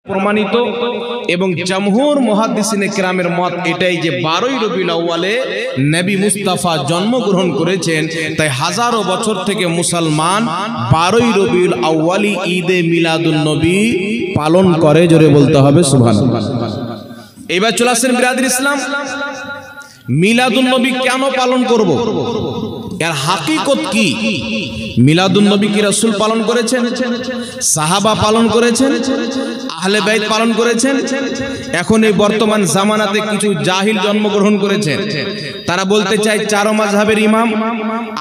প্রমাণিত এবং জমহুর মুহাদ্দিসিনে কেরামের মত এটাই যে 12ই রবিউল আউয়ালে নবী মুস্তাফা জন্মগ্রহণ করেছেন। তাই হাজারো বছর থেকে মুসলমান 12ই রবিউল আউয়ালি ঈদে মিলাদুন নবী পালন করে। জোরে বলতে হবে সুবহানাল্লাহ। এবার চলে আসেন বিরাদর ইসলাম, মিলাদুন নবী কেন পালন করব, এর হাকিকত কি? মিলাদুন নবী কি রাসূল পালন করেছেন, সাহাবা পালন করেছেন, আহলে বাইত পালন করেছেন? এখন এই বর্তমান জামানাতে কিছু জাহিল জন্মগ্রহণ করেছেন, তারা বলতে চায় চার মাযহাবের ইমাম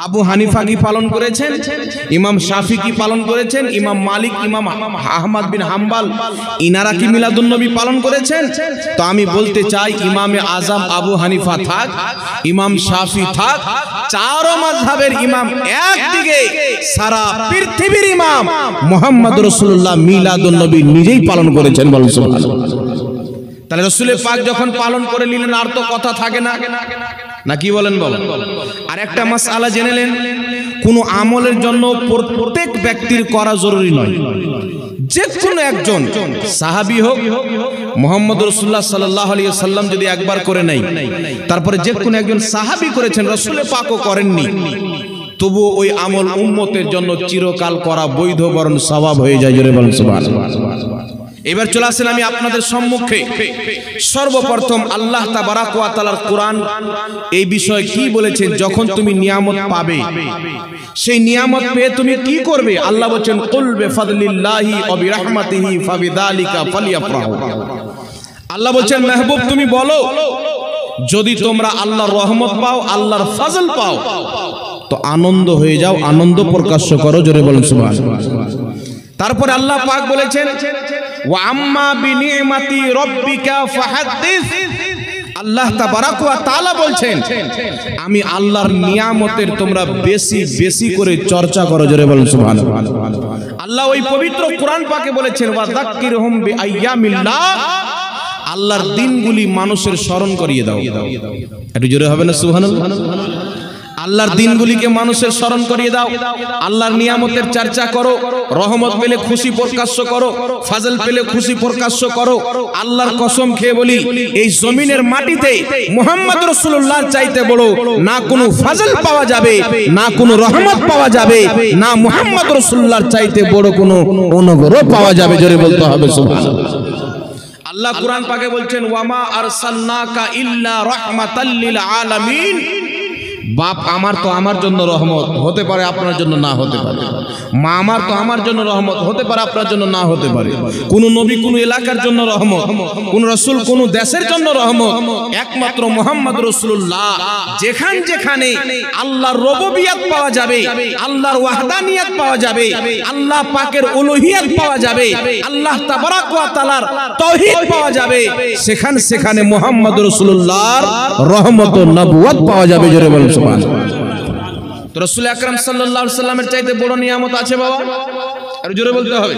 আবু হানিফা কি পালন করেছেন, ইমাম শাফি কি পালন করেছেন, ইমাম মালিক, ইমাম আহমদ বিন হাম্বল ইনারা কি মিলাদুন নবী পালন করেছেন? তো আমি বলতে চাই ইমামে আজম আবু হানিফা থাক, ইমাম শাফি থাক, চার মাযহাবের ইমাম একদিকে, সারা পৃথিবীর ইমাম মুহাম্মদ রাসূলুল্লাহ মিলাদুন নবী নিজেই পালন করেছেন। বলুন সুবহানাল্লাহ। তাহলে রাসূল পাক যখন পালন করে নিলেন আর তো কথা থাকে না, না কি বলেন? বলেন। আর একটা মাসআলা জেনে নেন, কোন আমলের জন্য প্রত্যেক ব্যক্তির করা জরুরি নয়। যে কোনো একজন সাহাবী হোক, মুহাম্মদ রাসূলুল্লাহ সাল্লাল্লাহু আলাইহি ওয়াসাল্লাম যদি একবার করে নাই, তারপরে যে কোনো একজন সাহাবী করেছেন, রাসূল পাকও করেননি, তবু ওই আমল উম্মতের জন্য চিরকাল করা বৈধ, বরং সওয়াব হয়ে যায়। জোরে বলেন সুবহানাল্লাহ। এবার চলে আসেন আমি আপনাদের সম্মুখে সর্বপ্রথম আল্লাহ তাবারাক ওয়া তাআলার কোরআন এই বিষয়ে কি বলেছেন। যখন তুমি নিয়ামত পাবে, সেই নিয়ামত পেয়ে তুমি কি করবে? আল্লাহ বলেন কুল বিফাদলিল্লাহি ওয়া বিরাহমাতিহি ফাবিযালিকা ফালইফরাহু। আল্লাহ বলেন মাহবুব তুমি বলো, যদি তোমরা আল্লাহর রহমত পাও, আল্লাহর ফজল পাও, তো আনন্দ হয়ে যাও, আনন্দ প্রকাশ করো। জোরে বলেন সুবহানাল্লাহ। তারপর আল্লাহ পাক বলেছেন ওয়া আম্মা বিনিমাতি রাব্বিকা ফাহাদ্দিস। আল্লাহ তাবারাক ওয়া তাআলা বলছেন আমি আল্লাহর নিয়ামতের তোমরা বেশি বেশি করে চর্চা করো। জোরে বলেন সুবহানাল্লাহ। আল্লাহ ওই পবিত্র কোরআন পাকে বলেছেন ওয়া যাক্কিরহুম বিআইয়ামিল্লাহ। আল্লাহর দিনগুলি মানুষের স্মরণ করিয়ে দাও। একটু জোরে হবে না সুবহানাল্লাহ? আল্লাহর দিনগুলিকে মানুষের স্মরণ করিয়ে দাও, আল্লাহর নিয়ামতের চর্চা করো, রহমত পেলে খুশি প্রকাশ করো, ফজল পেলে খুশি প্রকাশ করো। আল্লাহর কসম খেয়ে বলি, এই জমিনের মাটিতে মুহাম্মদ রাসূলুল্লাহর চাইতে বড় না কোনো ফজল পাওয়া যাবে, না কোনো রহমত পাওয়া যাবে, না মুহাম্মদ রাসূলুল্লাহর চাইতে বড় কোনো অনুগ্রহ পাওয়া যাবে। জোরে বলতে হবে সুবহানাল্লাহ। আল্লাহ কোরআন পাকে বলছেন ওয়ামা আরসালনাকা ইল্লা রাহমাতাল লিল আলামিন। বাপ আমার তো আমার জন্য রহমত হতে পারে, আপনার জন্য না হতে পারে। মা আমার তো আমার জন্য রহমত হতে পারে, আপনার জন্য না হতে পারে। কোন নবী কোন এলাকার জন্য রহমত, কোন রাসূল কোন দেশের জন্য রহমত, একমাত্র মুহাম্মদ রাসূলুল্লাহ। যেখানে আল্লাহর রুবুবিয়ত পাওয়া যাবে, আল্লাহর ওয়াহদানিয়ত পাওয়া যাবে, আল্লাহ পাকের উলুহিয়ত পাওয়া যাবে, আল্লাহ তাবারাক ওয়া তাআলার তাওহীদ পাওয়া যাবে, সেখানে মুহাম্মদ রাসূলুল্লাহর রহমত ও নবুয়ত পাওয়া যাবে। জোরে বলেন সুবহানাল্লাহ। তো রাসূল আকরাম সাল্লাল্লাহু আলাইহি ওয়াসাল্লামের চাইতে বড় নিয়ামত আছে বাবা? আর জোরে বলতে হবে।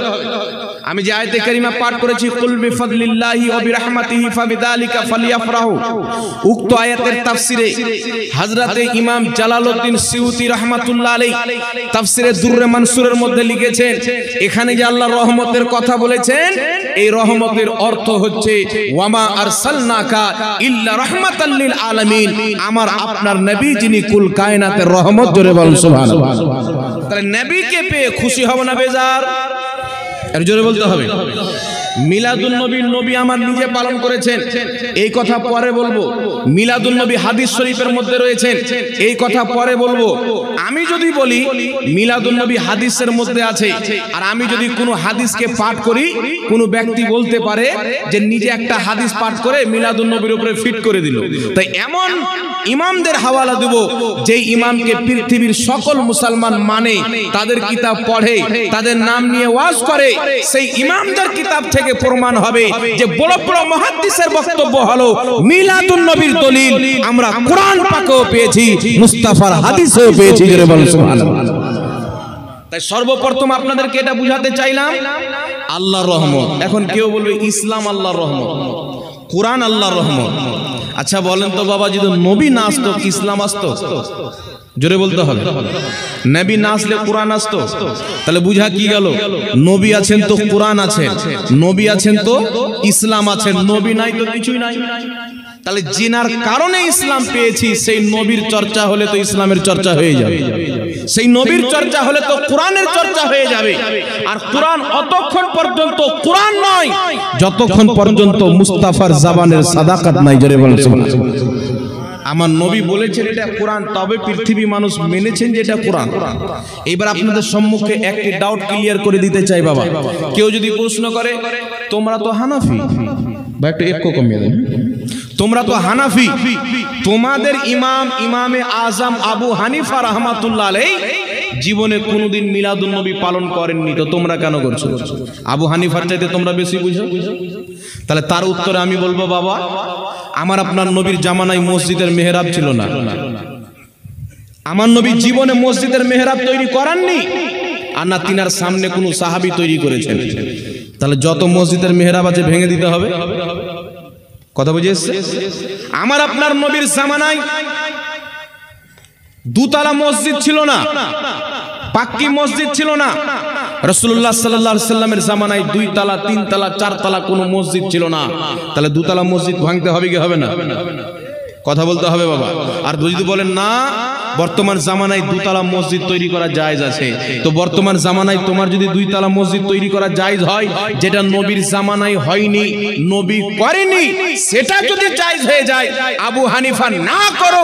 আমি যে আয়াতে কারিমা পাঠ করেছি কুল বিফাদলিল্লাহি ওয়া বিরাহমাতিহি ফাবিযালিকা ফালইফরাহু, উক্ত আয়াতের তাফসিরে হযরতে ইমাম জালালউদ্দিন সিউতি রাহমাতুল্লাহ আলাইহি তাফসিরে দুররে মানসুরের মধ্যে লিখেছেন, এখানে যে আল্লাহর রহমতের কথা বলেছেন, এই রহমতের অর্থ হচ্ছে ওয়ামা আরসালনাকা ইল্লা রাহমাতাল লিল আলামিন। আমার আপনার নবী যিনি কুল কায়নাতের রহমত। জোরে বলেন সুবহানাল্লাহ। তাহলে নবীকে পেয়ে খুশি হব না বেজার? এর জোরে বলতে হবে। মিলাদুন নবী নবী আমার নিজে পালন করেছেন, এই কথা পরে বলবো। মিলাদুন নবী হাদিস শরীফের মধ্যে রয়েছেন, এই কথা পরে বলবো। আমি যদি বলি মিলাদুন নবী হাদিসের মধ্যে আছে, আর আমি যদি কোনো হাদিসকে পাঠ করি, কোনো ব্যক্তি বলতে পারে যে নিজে একটা হাদিস পাঠ করে মিলাদুন নবীর উপরে ফিট করে দিল। তাই এমন ইমামদের হাওয়ালা দেব যেই ইমামকে পৃথিবীর সকল মুসলমান মানে, তাদের কিতাব পড়ে, তাদের নাম নিয়ে ওয়াজ করে। সেই ইমামদের কিতাব থেকে প্রমাণ হবে যে বড় বড় মুহাদ্দিসের বক্তব্য হলো মিলাদুন নবীর দলিল আমরা কোরআন পাকেও পেয়েছি, মুস্তাফার হাদিসেও পেয়েছি। জোরে বলেন সুবহানাল্লাহ। তাই সর্বপ্রথম আপনাদেরকে এটা বুঝাতে চাইলাম আল্লাহর রহমত। এখন কেউ বলবে ইসলাম আল্লাহর রহমত, কোরআন আল্লাহর রহমত। আচ্ছা বলেন তো বাবা, যদি নবী না আসতো ইসলাম আসতো? জোরে বলতে হবে। নবী না আসলে কোরআন আসতো? তাহলে বুঝা কি গেল? নবী আছেন তো কোরআন আছে, নবী আছেন তো ইসলাম আছেন, নবী নাই তো কিছুই নাই। তাহলে জিনার কারণে ইসলাম পেয়েছি, সেই নবীর চর্চা হলে তো ইসলামের চর্চা হয়ে যাবে, সেই নবীর চর্চা হলে তো কোরআনের চর্চা হয়ে যাবে। আর কোরআন অতক্ষণ পর্যন্ত কোরআন নয় যতক্ষণ পর্যন্ত মুস্তাফার জবানের সাদাকাত নাই। জোরে বলেন সুবহানাল্লাহ। আমার নবী বলেছেন এটা কোরআন, তবে পৃথিবী মানুষ মেনেছেন যে এটা কোরআন। এবার আপনাদের সম্মুখে একটি ডাউট ক্লিয়ার করে দিতে চাই বাবা। কেউ যদি প্রশ্ন করে তোমরা তো হানাফি, বা একটু একটু কমিয়ে দেন, তোমরা তো হানাফি, তোমাদের ইমামে আজম আবু হানিফা রাহমাতুল্লাহ আলাইহি জীবনে কোনোদিন মিলাদুন নবী পালন করেননি, তো তোমরা কেন করছো? আবু হানিফার চাইতে তোমরা বেশি বুঝো? তাহলে তার উত্তরে আমি বলবো বাবা, আমার আপনার নবীর জামানায় মসজিদের মেহরাব ছিল না, আমার নবী জীবনে মসজিদের মেহরাব তৈরি করাননি, আর না তিনার সামনে কোনো সাহাবী তৈরি করেছেন। তাহলে যত মসজিদের মেহরাব আছে ভেঙে দিতে হবে। কথা বুঝে এসছে? আমার আপনার নবীর জামানায় দুতলা মসজিদ ছিল না, পাক্কি মসজিদ ছিল না। রাসূলুল্লাহ সাল্লাল্লাহু আলাইহি সাল্লামের জামানায় 2 তলা 3 তলা 4 তলা কোনো মসজিদ ছিল না। তাহলে দুতলা মসজিদ ভাঙতে হবে কি হবে না? কথা বলতে হবে বাবা। আর যদি বলেন না বর্তমান জামানায় 2 তলা মসজিদ তৈরি করা জায়েজ আছে, তো বর্তমান জামানায় তোমার যদি 2 তলা মসজিদ তৈরি করা জায়েজ হয়, যেটা নবীর জামানায় হয়নি, নবী করেনি, সেটা যদি জায়েজ হয়ে যায়, আবু হানিফা না করো,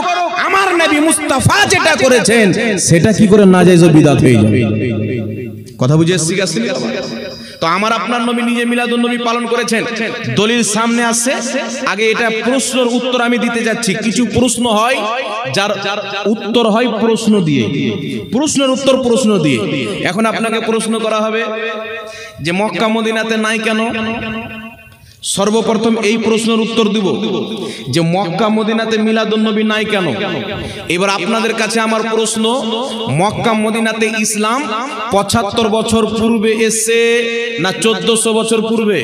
আমার নবী মুস্তাফা যেটা করেছেন সেটা কি করে নাজায়েজ ও বিদআত হয়ে যাবে? কথা বুঝে এসছি গেছে? তো আমার আপনার নবী নিজে মিলাদুন নবী পালন করেছেন, দলিল সামনে আসছে। আগে এটা প্রশ্নের উত্তর আমি দিতে যাচ্ছি। কিছু প্রশ্ন হয় যার উত্তর হয় প্রশ্ন দিয়ে, প্রশ্নের উত্তর প্রশ্ন দিয়ে। এখন আপনাকে প্রশ্ন করা হবে যে মক্কা মদিনাতে নাই কেন? সর্বপ্রথম এই প্রশ্নের উত্তর দিব যে মক্কা মদিনাতে মিলাদুন নবী নাই কেন। এবার আপনাদের কাছে আমার প্রশ্ন, মক্কা মদিনাতে ইসলাম 75 বছর পূর্বে এসে না 1400 বছর পূর্বে?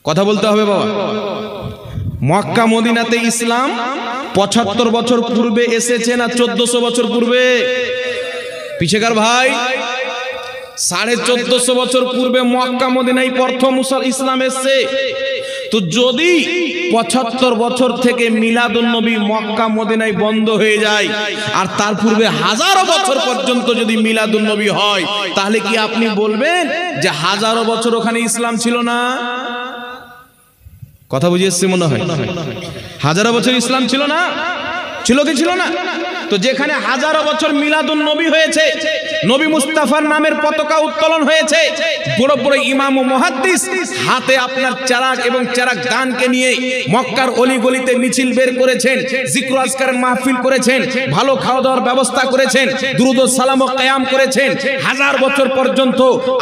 কথা বলতে হবে বাবা। মক্কা মদিনাতে ইসলাম 75 বছর পূর্বে এসেছে না 1400 বছর পূর্বে? পিছেকার ভাই, 1450 বছর পূর্বে মক্কা মদিনায় প্রথম ইসলাম এসেছে। তো যদি 75 বছর থেকে মিলাদুন নবী মক্কা মদিনায় বন্ধ হয়ে যায়, আর তার পূর্বে হাজারো বছর পর্যন্ত যদি মিলাদুন নবী হয়, তাহলে কি আপনি বলবেন যে হাজারো বছর ওখানে ইসলাম ছিল না? কথা বুঝে এসছে মনে হয়? হাজারো বছর ইসলাম ছিল না? ছিল কি ছিল না? তো যেখানে হাজারো বছর মিলাদুন নবী হয়েছে, নবী মুস্তাফার নামের পতাকা উত্তোলন হয়েছে, বড় বড় ইমাম ও মুহাদ্দিস হাতে আপনার চারাক এবং চারাক দানকে নিয়ে মক্কার অলিগলিতে মিছিল বের করেছেন, জিক্র আজকারের মাহফিল করেছেন, ভালো খাওয়া দাওয়ার ব্যবস্থা করেছেন, দুরুদ ও সালাম ও কিয়াম করেছেন। হাজার বছর পর্যন্ত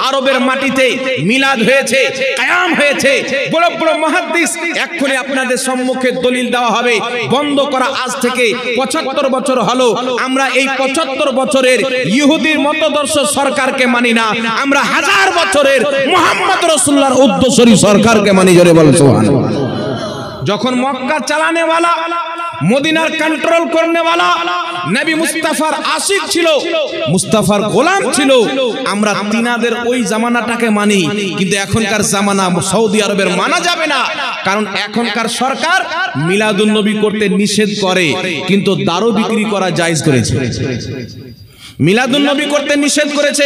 আরবের মাটিতে মিলাদ হয়েছে, কিয়াম হয়েছে। বড় বড় মুহাদ্দিস এক্ষুনি আপনাদের সম্মুখে দলিল দেওয়া হবে, বন্ধ করা আজ থেকে 75 বছর হলো। আমরা এই 75 বছরের ইহুদির মতদর্শ সরকারকে মানি না, আমরা হাজার বছরের মুহাম্মদ রাসূলুল্লাহর উদ্দেশ্যী সরকারকে মানি। জোরে বলেন সুবহানাল্লাহ। যখন মক্কা চালানে वाला, মদিনার কন্ট্রোল করনে वाला নবী মুস্তাফার আশিক ছিল, মুস্তাফার গোলাম ছিল, আমরা তিনাদের ওই জামানাটাকে মানি। কিন্তু এখনকার জামানা সৌদি আরবের মানা যাবে না, কারণ এখনকার সরকার মিলাদুন নবী করতে নিষেধ করে, কিন্তু দারু বিক্রি করা জায়েজ করেছে। মিলাদুন নবী করতে নিষেধ করেছে,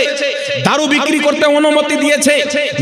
দারু বিক্রি করতে অনুমতি দিয়েছে,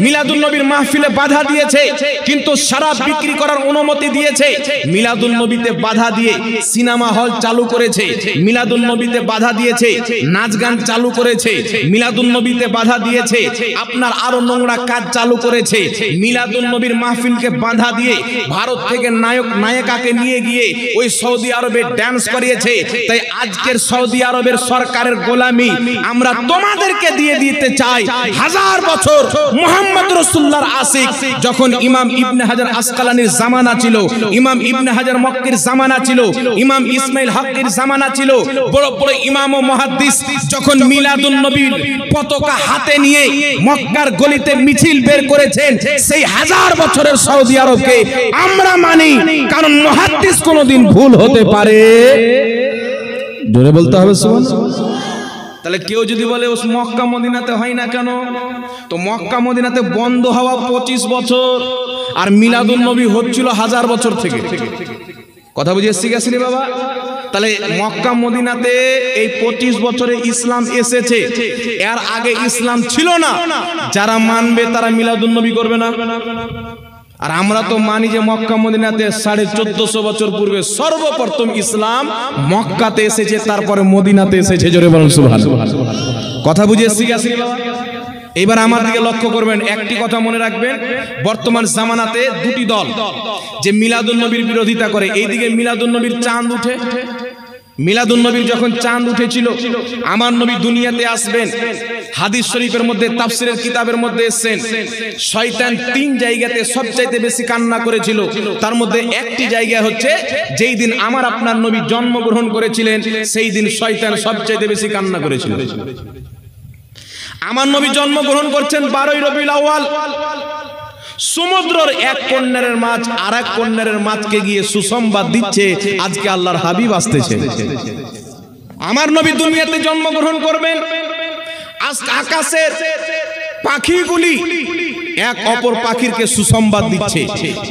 মিলাদুন নবীর মাহফিলে বাধা দিয়েছে, কিন্তু শরাব বিক্রি করার অনুমতি দিয়েছে। মিলাদুন নবীতে বাধা দিয়ে সিনেমা হল চালু করেছে, মিলাদুন নবীতে বাধা দিয়েছে নাচ গান চালু করেছে, মিলাদুন নবীতে বাধা দিয়েছে আপনার আরো নোংরা কাজ চালু করেছে। মিলাদুন নবীর মাহফিলকে বাধা দিয়ে ভারত থেকে নায়ক নায়িকাকে নিয়ে গিয়ে ওই সৌদি আরবে ডান্স করিয়েছে। তাই আজকের সৌদি আরবের সরকারের গোলাম গোলামি আমরা তোমাদেরকে দিয়ে দিতে চাই। 1000 বছর মুহাম্মদ রাসূলুল্লাহর আশিক যখন ইমাম ইবনে হাজার আসকালানির জামানা ছিল, ইমাম ইবনে হাজার মক্কির জামানা ছিল, ইমাম ইসমাইল হকের জামানা ছিল, বড় বড় ইমাম ও মুহাদ্দিস যখন মিলাদুন নবীর পতাকা হাতে নিয়ে মক্কার গলিতে মিছিল বের করেছেন, সেই 1000 বছরের সৌদি আরবকে আমরা মানি, কারণ মুহাদ্দিস কোনদিন ভুল হতে পারে। জোরে বলতে হবে সুবহানাল্লাহ। তাহলে কেউ যদি বলে ও মক্কা মদিনাতে হয় না কেন, তো মক্কা মদিনাতে বন্ধ হওয়া 25 বছর আর মিলাদুন নবী হচ্ছিল 1000 বছর থেকে। কথা বুঝে এসছি গেছিলি বাবা? তাহলে মক্কা মদিনাতে এই 25 বছরে ইসলাম এসেছে, এর আগে ইসলাম ছিল না। যারা মানবে তারা মিলাদুন নবী করবে না। আর আমরা তো মানি যে মক্কা মদিনাতে 1450 বছর পূর্বে সর্বপ্রথম ইসলাম মক্কাতে এসেছে, তারপরে মদিনাতে এসেছে। জোরে বলুন সুবহানাল্লাহ। কথা বুঝে এসছি গেছিলি বাবা? এবার আমার দিকে লক্ষ্য করবেন, একটি কথা মনে রাখবেন, বর্তমান জামানাতে দুটি দল যে মিলাদুন নবীর বিরোধিতা করে। এইদিকে মিলাদুন নবীর চাঁদ উঠে, মিলাদুন নবীর যখন চাঁদ উঠেছিল, আমার নবী দুনিয়াতে আসবেন, হাদিস শরীফের মধ্যে তাফসীরের কিতাবের মধ্যে এসেছেন, শয়তান 3 জায়গাতে সবচাইতে বেশি কান্না করেছিল। তার মধ্যে একটি জায়গা হচ্ছে যেই দিন আমার আপনার নবী জন্মগ্রহণ করেছিলেন, সেই দিন শয়তান সবচাইতে বেশি কান্না করেছিল। আমার নবী জন্মগ্রহণ করছেন 12ই রবিউল আউয়াল। সমুদ্রের এক কন্যারের মাছ আর এক কন্যারের মাছকে গিয়ে সুসংবাদ দিচ্ছে আজকে আল্লাহর হাবিব আসতেছে। আমার নবী দুনিয়াতে জন্মগ্রহণ করবেন, আকাশের পাখিগুলি এক অপর পাখিরকে সুসংবাদ দিচ্ছে,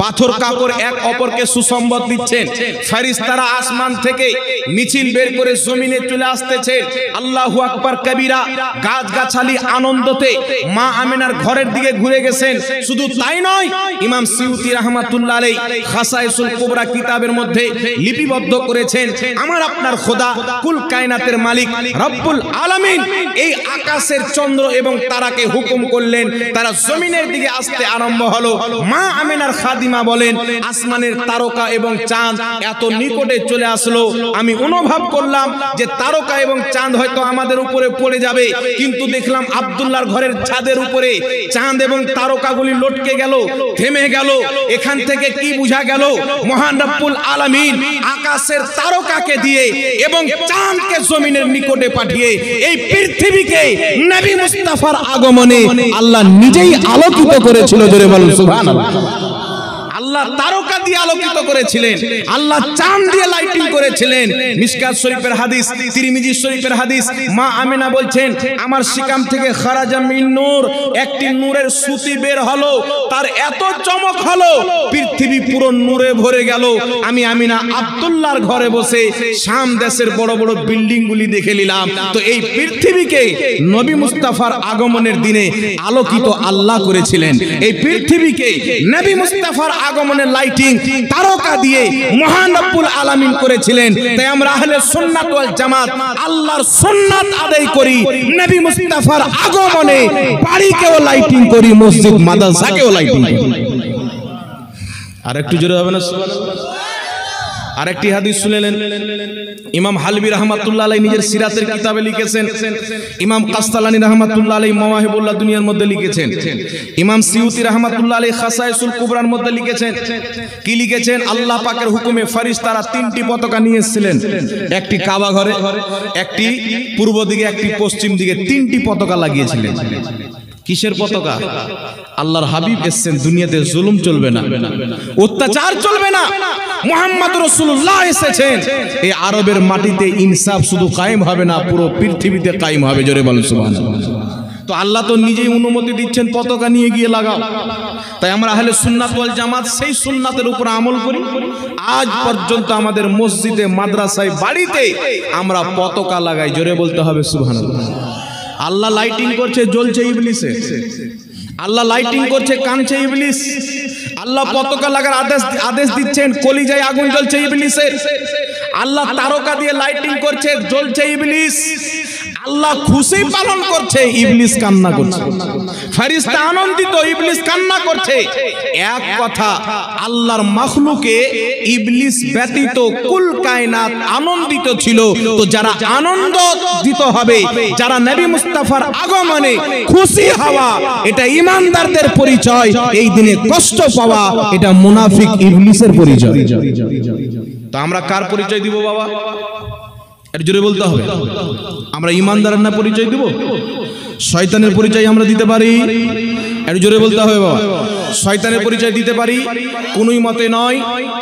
পাথর কাকড় এক অপরকে সুসংবাদ দিচ্ছেন, ফেরেশতারা আসমান থেকে মিছিল বের করে জমিনে চলে আসতেছে। আল্লাহু আকবার কবিরা। গাছগাছালি আনন্দতে মা আমিনার ঘরের দিকে ঘুরে গেছেন। শুধু তাই নয়, ইমাম সিউতি রাহমাতুল্লাহ আলাইহি খাসাইসুল কুবরা কিতাবের মধ্যে লিপিবদ্ধ করেছেন, আমার আপনার খোদা কুল কায়নাতের মালিক রব্বুল আলামিন এই আকাশের চন্দ্র এবং তারাকে হুকুম করলেন, তারা জমিনের দিকে আসতে আরম্ভ হলো। মা আমিনার খাদিমা বলেন, আসমানের তারকা এবং চাঁদ এত নিকটে চলে আসলো, আমি অনুভব করলাম যে তারকা এবং চাঁদ হয়তো আমাদের উপরে পড়ে যাবে, কিন্তু দেখলাম আব্দুল্লাহর ঘরের ছাদের উপরে চাঁদ এবং তারকাগুলি লটকে গেল, থেমে গেল। এখান থেকে কি বোঝা গেল? মহান রব্বুল আলামিন আকাশের তারকাকে দিয়ে এবং চাঁদকে জমিনের নিকটে পাঠিয়ে এই পৃথিবীকে নবী মুস্তাফার আগমনে আল্লাহ নিজেই আলোকিত করেছিল। জোরে বলুন সুবহানাল্লাহ। আল্লাহ তারকা দিয়ে আলোকিত করেছিলেন, আল্লাহ চাঁদ দিয়ে লাইটিং করেছিলেন। মিশকাত শরীফের হাদিস, তিরমিজি শরীফের হাদিস, মা আমিনা বলছেন, আমার শিকাম থেকে খারাজা মিন নূর, একটি নূরের সুতি বের হলো, তার এত চমক হলো পৃথিবী পুরো নূরে ভরে গেল। আমি আমিনা আব্দুল্লাহর ঘরে বসে শাম দেশের বড় বড় বিল্ডিং গুলি দেখে নিলাম। তো এই পৃথিবীকে নবী মুস্তাফার আগমনের দিনে আলোকিত আল্লাহ করেছিলেন। এই পৃথিবীকে নবী মুস্তাফার আগমনের লাইটিং তারকা দিয়ে মহান রব্বুল আলামিন করেছিলেন। তাই আমরা আহলে সুন্নাত ওয়াল জামাত আল্লাহর সুন্নাত আদায় করি, নবী মুস্তাফার আগমনে বাড়িকেও লাইটিং করি, মসজিদ মাদ্রাসাকেও লাইটিং করি। আর একটু জোরে হবে না সুবহানাল্লাহ? আরেকটি হাদিস শুনলেন, ইমাম হালবি রাহমাতুল্লাহ আলাইহি নিজের সিরাতের কিতাবে লিখেছেন, ইমাম কাসতালানি রাহমাতুল্লাহ আলাইহি মাওয়াহিবুল্লাহ দুনিয়ার মধ্যে লিখেছেন, ইমাম সিউতি রাহমাতুল্লাহ আলাইহি খাসাইসুল কুবরার মধ্যে লিখেছেন। কি লিখেছেন? আল্লাহ পাকের হুকুমে ফেরেশতারা 3টি পতাকা নিয়ে এসেছিলেন, একটি কাবা ঘরে, একটি পূর্ব দিকে, একটি পশ্চিম দিকে, 3টি পতাকা লাগিয়েছিলেন। কিসের পতাকা? আল্লাহর হাবিব এসেছেন, দুনিয়াতে জুলুম চলবে না, অত্যাচার চলবে না, মুহাম্মদ রাসূলুল্লাহ এসেছেন, এই আরবের মাটিতে ইনসাফ শুধু কায়েম হবে না, পুরো পৃথিবীতে কায়েম হবে। জোরে বলুন সুবহানাল্লাহ। তো আল্লাহ তো নিজেই অনুমতি দিচ্ছেন পতাকা নিয়ে গিয়ে লাগাও। তাই আমরা আহলে সুন্নাত ওয়াল জামাত সেই সুন্নাতের উপর আমল করি। আজ পর্যন্ত আমাদের মসজিদে, মাদ্রাসায়, বাড়িতে আমরা পতাকা লাগাই। জোরে বলতে হবে সুবহানাল্লাহ। আল্লাহ লাইটিং করছে, জ্বলছে ইবলিসে, আল্লাহ লাইটিং করছে, কানছে ইবলিস। আল্লাহ পতাকা লাগার আদেশ দিচ্ছেন, কলিজায় আগুন জ্বলছে ইবলিসের। আল্লাহ তারকা দিয়ে লাইটিং করছে, জ্বলছে ইবলিস। আল্লাহ খুশি পালন করছে, ইবলিস কান্না করছে। ফেরেশতা আনন্দিত, ইবলিস কান্না করছে। এক কথা, আল্লাহর মাখলুকে ইবলিস ব্যতীত কুল কায়নাত আনন্দিত ছিল। তো যারা আনন্দিত হবে, যারা নবী মুস্তাফার আগমনে খুশি হওয়া, এটা ঈমানদারদের পরিচয়। এই দিনে কষ্ট পাওয়া, এটা মুনাফিক ইবলিসের পরিচয়। তো আমরা কার পরিচয় দিব বাবা? এর জোরে বলতে হবে। আমরা ঈমানদারের না পরিচয় দিব? শয়তানের পরিচয় আমরা দিতে পারি? এর জোরে বলতে হবে বাবা। শয়তানের পরিচয় দিতে পারি? কোনই মতে নয়।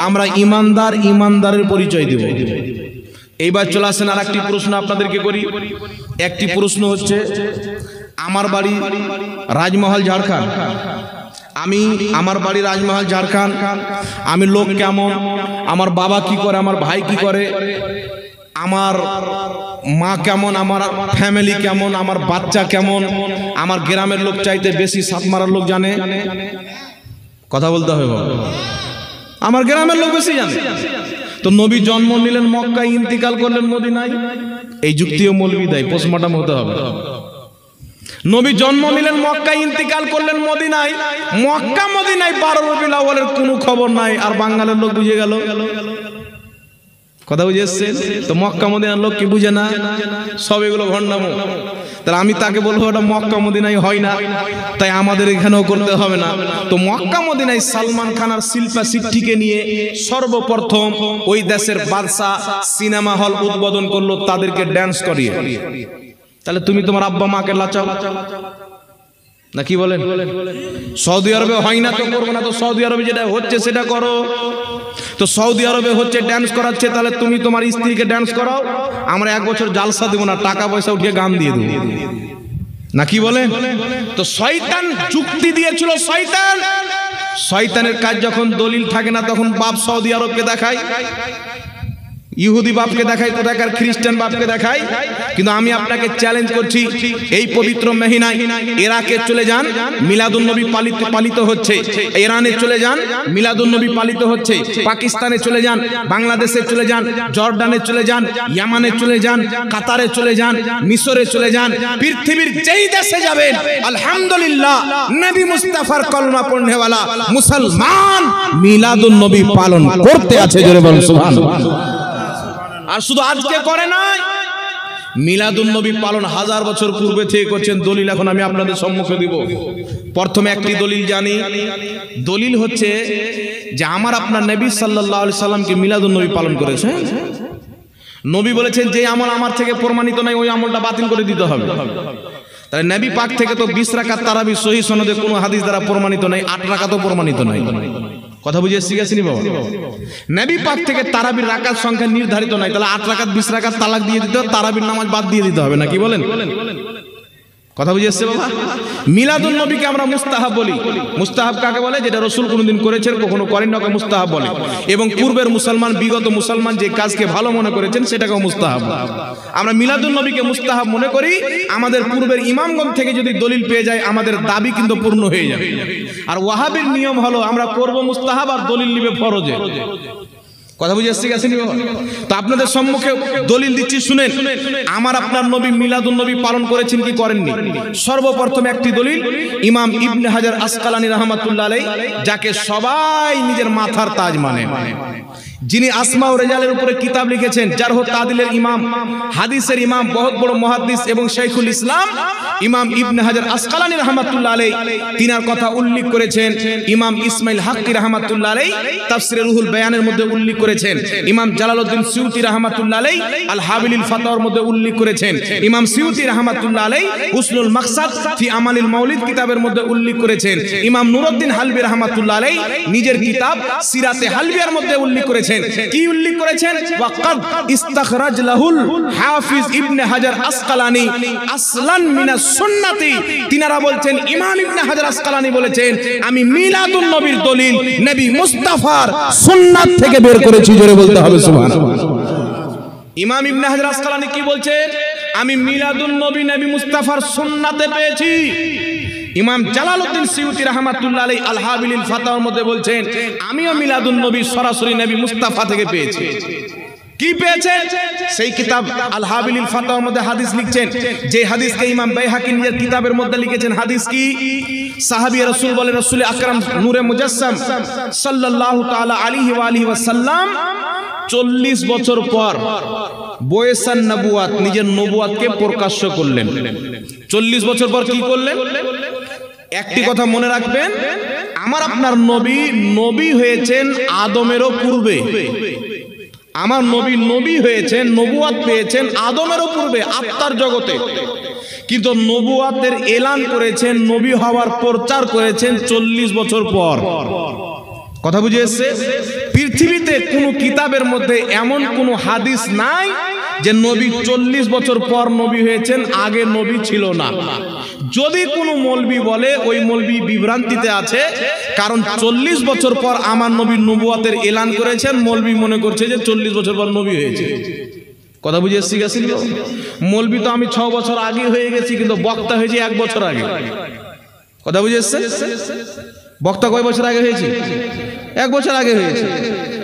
আমরা ঈমানদার, ঈমানদারের পরিচয় দিব। এইবার চলে আসেন আর একটি প্রশ্ন আপনাদেরকে করি। একটি প্রশ্ন হচ্ছে, আমার বাড়ি রাজমহল ঝাড়খণ্ড, আমার বাড়ি রাজমহল ঝাড়খণ্ড, আমি লোক কেমন, আমার বাবা কি করে, আমার ভাই কি করে, আমার মা কেমন, আমার ফ্যামিলি কেমন, আমার বাচ্চা কেমন, আমার গ্রামের লোক চাইতে বেশি সাত মারার লোক জানে। কথা বলতে হবে বাবা, আমার গ্রামের লোক বেশি জানে। তো নবী জন্ম নিলেন মক্কায়, ইন্তিকাল করলেন মদিনায়, এই যুক্তিও মৌলবি দেয়, পোস্টমর্টম হতে হবে। নবী জন্ম নিলেন মক্কায়, ইন্তিকাল করলেন মদিনায়, মক্কা মদিনায় 12 রবিউল আউয়ালের কোনো খবর নাই, আর বাঙালির লোক বুঝে গেল। কথা বুঝে এসছেন তো? মক্কা মদিনার লোক কি বুঝে না? সব এগুলো ভণ্ডামো। তাহলে আমি তাকে বলবো ওটা মক্কা মদিনায় হয় না, তাই আমাদের এখানেও করতে হবে না। তো মক্কা মদিনায় সালমান খান আর শিল্পা শিট্টিকে নিয়ে সর্বপ্রথম ওই দেশের বাদশা সিনেমা হল উদ্বোধন করলো, তাদেরকে ড্যান্স করিয়ে। তাহলে তুমি তোমার আব্বা মাকে লাচাও না, কি বলেন? সৌদি আরবে হয় না তো করবো না, তো সৌদি আরবে যেটা হচ্ছে সেটা করো। তো সৌদি আরবে হচ্ছে ড্যান্স করাচ্ছে, তাহলে তুমি তোমার স্ত্রীকে ড্যান্স করাও। আমরা 1 বছর জালসা দেবো না, টাকা পয়সা উঠিয়ে গান দিয়ে দেবো না, কি বলেন? তো শয়তান যুক্তি দিয়েছিল। শয়তানের কাজ যখন দলিল থাকে না, তখন বাপ সৌদি আরবকে দেখায়, ইহুদি বাপকে দেখায়, কোথাকার খ্রিস্টান বাপকে দেখায়। কিন্তু আমি আপনাকে চ্যালেঞ্জ করছি, এই পবিত্র মহিনায় ইরাকে চলে যান, মিলাদুন নবী পালিত হচ্ছে। ইরানে চলে যান, মিলাদুন নবী পালিত হচ্ছে। পাকিস্তানে চলে যান, বাংলাদেশে চলে যান, জর্ডানে চলে যান, ইয়ামানে চলে যান, কাতারে চলে যান, মিশরে চলে যান, পৃথিবীর যেই দেশে যাবেন, আলহামদুলিল্লাহ নবী মুস্তাফার কলমা পড়নেওয়ালা মুসলমান মিলাদুন নবী পালন করতে আছে। জোরে বলুন সুবহানাল্লাহ। আর শুধু আজকে করে নাই, মিলাদুন নবী পালন 1000 বছর পূর্বে থেকে করছেন। দলিল এখন আমি আপনাদের সম্মুখে দিব। প্রথমে একটি দলিল জানি। দলিল হচ্ছে যে আমার আপনার নবী সাল্লাল্লাহু আলাইহি সাল্লামকে মিলাদুন নবী পালন করেছে। নবী বলেছেন যে আমল আমার থেকে প্রমাণিত নাই, ওই আমলটা বাতিল করে দিতে হবে। তাহলে নবী পাক থেকে তো 20 রাকাত তারাবি সহিহ সনদে কোনো হাদিস দ্বারা প্রমাণিত নাই, 8 রাকাতও প্রমাণিত নাই। কথা বুঝে শিখেছিনি বাবা? নবী পাক থেকে তারাবির রাকাত সংখ্যা নির্ধারিত নাই, তাহলে 8 রাকাত 20 রাকাত তালাক দিয়ে দিতে হবে, তারাবির নামাজ বাদ দিয়ে দিতে হবে না, কি বলেন? কথা বুঝে এসছে বাবা? মিলাদুন নবীকে আমরা মুস্তাহাব বলি। মুস্তাহাব কাকে বলে? যেটা রাসূল কোনোদিন করেছেন, কখনো করেন না, ওকে মুস্তাহাব বলে। এবং পূর্বের মুসলমান, বিগত মুসলমান যে কাজকে ভালো মনে করেছেন সেটাকেও মুস্তাহাব। আমরা মিলাদুন নবীকে মুস্তাহাব মনে করি। আমাদের পূর্বের ইমামগণ থেকে যদি দলিল পেয়ে যায়, আমাদের দাবি কিন্তু পূর্ণ হয়ে যাবে। আর ওয়াহাবির নিয়ম হলো আমরা করব মুস্তাহাব আর দলিল নিবে ফরজে। কথা বুঝে এসছে গেছেন বাবা? তো আপনাদের সম্মুখে দলিল দিচ্ছি, শুনেন। আমার আপনার নবী মিলাদুন নবী পালন করেছেন কি করেননি? সর্বপ্রথম একটি দলিল ইমাম ইবনে হাজার আসকালানী রাহমাতুল্লাহ আলাইহি, যাকে সবাই নিজের মাথার তাজ মানে, যিনি আসমা ও রেজালের উপরে কিতাব লিখেছেন, জারহ তাদিলের ইমাম, হাদিসের ইমাম, বহুত বড় মুহাদ্দিস এবং শাইখুল ইসলাম ইমাম ইবনে হাজার আসকালানী রাহমাতুল্লাহ আলাইহি, তিনার কথা উল্লেখ করেছেন। ইমাম ইসমাইল হাক্কি রাহমাতুল্লাহ আলাইহি তাফসিরে রুহুল বায়ানের মধ্যে উল্লেখ করেছেন। ইমাম জালালউদ্দিন সিউতি রাহমাতুল্লাহ আলাইহি আল হাবিলিল ফাতাওয়ার মধ্যে উল্লেখ করেছেন। ইমাম সিউতি রাহমাতুল্লাহ আলাইহি উসলুল মাকসাদ ফি আমালিল মাউলিদ কিতাবের মধ্যে উল্লেখ করেছেন। ইমাম নুরউদ্দিন হালবি রাহমাতুল্লাহ আলাইহি নিজের কিতাব সিরাতে হালবিয়ার মধ্যে উল্লেখ করেছেন। কি উল্লেখ করেছেন? ওয়াকাদ ইস্তাখরাজ লাহুল হাফিজ ইবনে হাজার আসকালানী আসলান মিনাস সুন্নতি। তিনারা বলছেন, ইমাম ইবনে হাজার আসকালানী বলেছেন, আমি মিলাদুন নবীর দলিল নবী মুস্তাফার সুন্নাত থেকে বের করেছি। জোরে বলতে হবে সুবহানাল্লাহ। ইমাম ইবনে হাজার আসকালানী কি বলছেন? আমি মিলাদুন নবী নবী মুস্তাফার সুন্নাতে পেয়েছি। ইমাম জালালউদ্দিন সিউতি রাহমাতুল্লাহ আলাইহি আল হাবিলিল ফাতাওয়ার মধ্যে বলছেন, আমিও মিলাদুন নবী সরাসরি নবী মুস্তাফা থেকে পেয়েছি। কি পেয়েছেন? সেই কিতাব আল হাবিলিল ফাতাওয়ার মধ্যে হাদিস লিখছেন, যে হাদিসকে ইমাম বাইহাকি নিজের কিতাবের মধ্যে লিখেছেন। হাদিস কি? সাহাবী রাসূল বলেন, রাসূল আকরাম নূরে মুজাসসাম সাল্লাল্লাহু তাআলা আলাইহি ওয়া আলিহি ওয়াসাল্লাম 40 বছর পর বয়সান নবুয়াত, নিজের নবুয়াতকে প্রকাশ্য করলেন। 40 বছর পর কি করলেন? একটি কথা মনে রাখবেন, আমার আপনার নবী হয়েছেন আদমেরও পূর্বে। আমার নবী হয়েছেন, নবুয়াত পেয়েছেন আদমেরও পূর্বে আত্মার জগতে, কিন্তু নবুয়াতের এলান করেছেন, নবী হওয়ার প্রচার করেছেন 40 বছর পর। কথা বুঝে এসছে? পৃথিবীতে কোন কিতাবের মধ্যে এমন কোন হাদিস নাই যে নবী 40 বছর পর নবী হয়েছেন, আগে নবী ছিল না। যদি কোনো মৌলবি বলে, ওই মৌলবি বিভ্রান্তিতে আছে, কারণ 40 বছর পর আমার নবী নবুয়াতের এলান করেছেন, মৌলবি মনে করছে যে 40 বছর পর নবী হয়েছে। কথা বুঝে এসছি গেছিল? মৌলবি তো আমি 6 বছর আগে হয়ে গেছি, কিন্তু বক্তা হয়েছে 1 বছর আগে। কথা বুঝে এসছে? বক্তা কয় বছর আগে হয়েছে? 1 বছর আগে হয়েছে।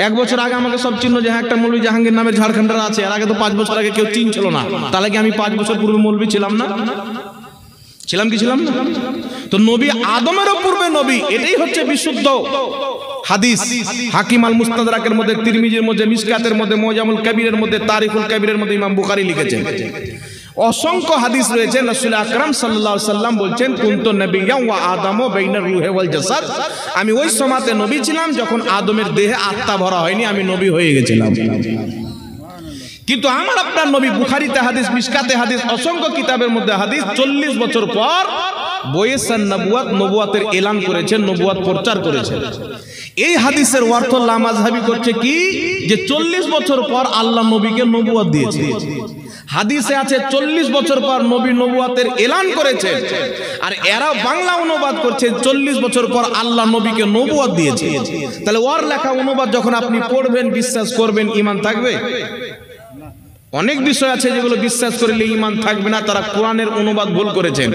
1 বছর আগে আমাকে সব চিহ্ন, যে একটা মৌলবি জাহাঙ্গীর নামের ঝাড়খণ্ডের আছে, আর আগে তো 5 বছর আগে কেউ চিনছিল না। তাহলে কি আমি 5 বছর পূর্বে মৌলবি ছিলাম না? ছিলাম কি ছিলাম না? তো নবী আদমেরও পূর্বে নবী, এটাই হচ্ছে বিশুদ্ধ হাদিস। হাকিম আল মুস্তাদরাকের মধ্যে, তিরমিজির মধ্যে, মিশকাতের মধ্যে, মুজামুল কবিরের মধ্যে, তারিখুল কবিরের মধ্যে ইমাম বুখারী লিখেছেন। অসংখ্য হাদিস রয়েছে। রাসূল আকরাম সাল্লাল্লাহু আলাইহি ওয়াসাল্লাম বলছেন, কুনতু নাবিয়্যান ওয়া আদামু বাইনার রূহি ওয়াল জাসাদ, আমি ওই সময়তে নবী ছিলাম যখন আদমের দেহে আত্মা ভরা হয়নি, আমি নবী হয়ে গেছিলাম। কিন্তু আমার আপনার নবী, বুখারীতে হাদিস, মিশকাতে হাদিস, অসংখ্য কিতাবের মধ্যে হাদিস, 40 বছর পর বয়সান নবুয়াত, নবুয়াতের এলান করেছেন, নবুয়াত প্রচার করেছেন। এই হাদিসের অর্থ লামাযহাবি করছে কি, যে 40 বছর পর আল্লাহ নবীকে নবুয়াত দিয়েছে। হাদিসে আছে 40 বছর পর নবী নবুয়াতের এলান করেছেন, আর এরা বাংলা অনুবাদ করছে 40 বছর পর আল্লাহ নবীকে নবুয়াত দিয়েছে। তাহলে ওর লেখা অনুবাদ যখন আপনি পড়বেন, বিশ্বাস করবেন, ঈমান থাকবে? অনেক বিষয় আছে যেগুলো বিশ্বাস করলে ঈমান থাকবে না। তারা কোরআনের অনুবাদ ভুল করেছেন,